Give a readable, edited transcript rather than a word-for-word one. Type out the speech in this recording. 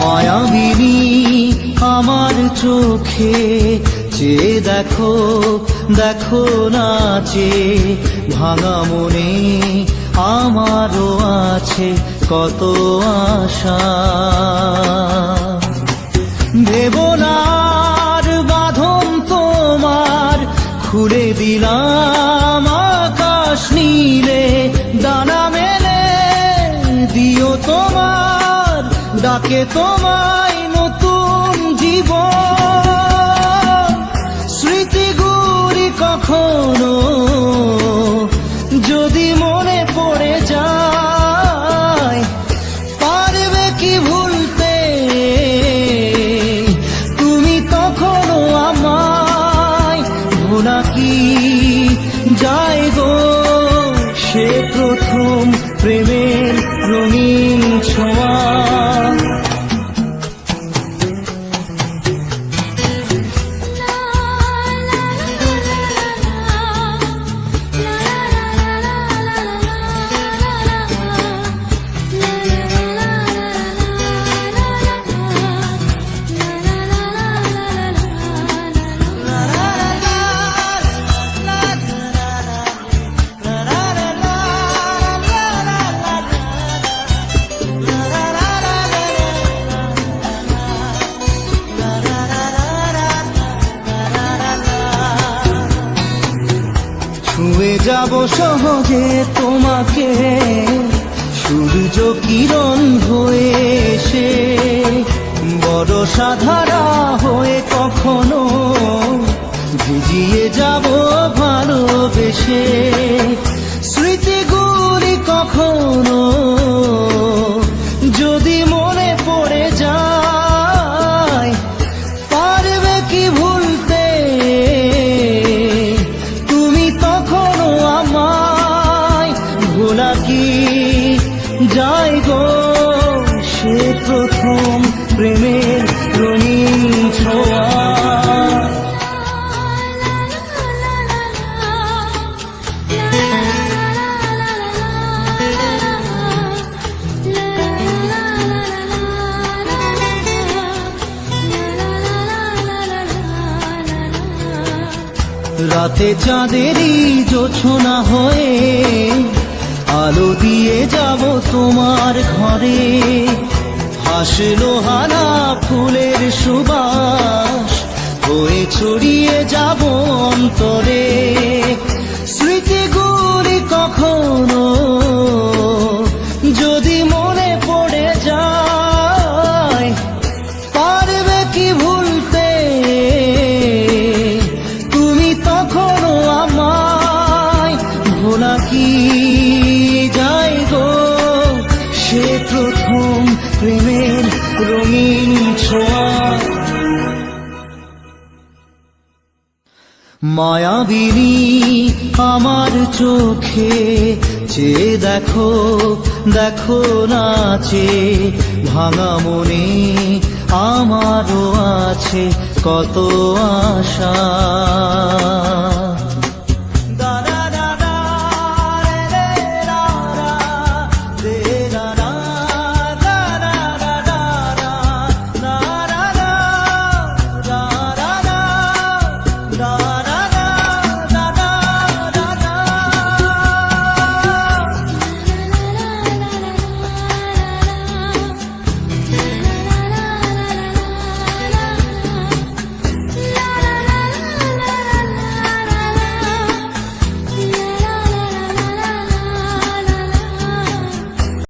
মায়াবিনী আমার চোখে চেয়ে দেখো, দেখো নাচে ভাঙা মনে আমারও আছে কত আশা। ভেবনার বাঁধন তোমার খুলে দিলাম আকাশ নীলে, ডানা মেলে দিও তোমার ডাকে তোমায় নতুন জীবন। স্মৃতিগুলি কখনো যদি মনে পড়ে যায়, পারবে কি ভুলতে তুমি তখনো আমায়? ভোলা কি যায় গো সে প্রথম প্রেমের রঙিন ছোঁয়া। ছুঁয়ে যাব সহজে তোমাকে সূর্য কিরণ হয়ে এসে, বরষা ধারা হয়ে কখনো ভিজিয়ে যাব ভালোবেসে। স্মৃতিগুলি কখনো যদি মনে পড়ে যায়, পারবে কি ভুলতে তুমি তখনো আমায়? ভোলা কি যায় গো সে প্রথম প্রেমের রঙিন ছোঁয়া। রাতে চাঁদেরই জোছনা হয়ে আলো দিয়ে যাব তোমার ঘরে, হাসলো হানা ফুলের সুবাস হয়ে ছড়িয়ে যাব অন্তরে। স্মৃতিগুলি কখনো যদি মনে পড়ে যায়, পারবে কি ভুলতে তুমি তখনো আমায়? ভোলা কি যায় গো সে প্রথম প্রেমের রঙিন ছোঁয়া। মায়াবিনী আমার চোখে চেয়ে দেখো, দেখো নাচে ভাঙা মনে আমারও আছে কত আশা।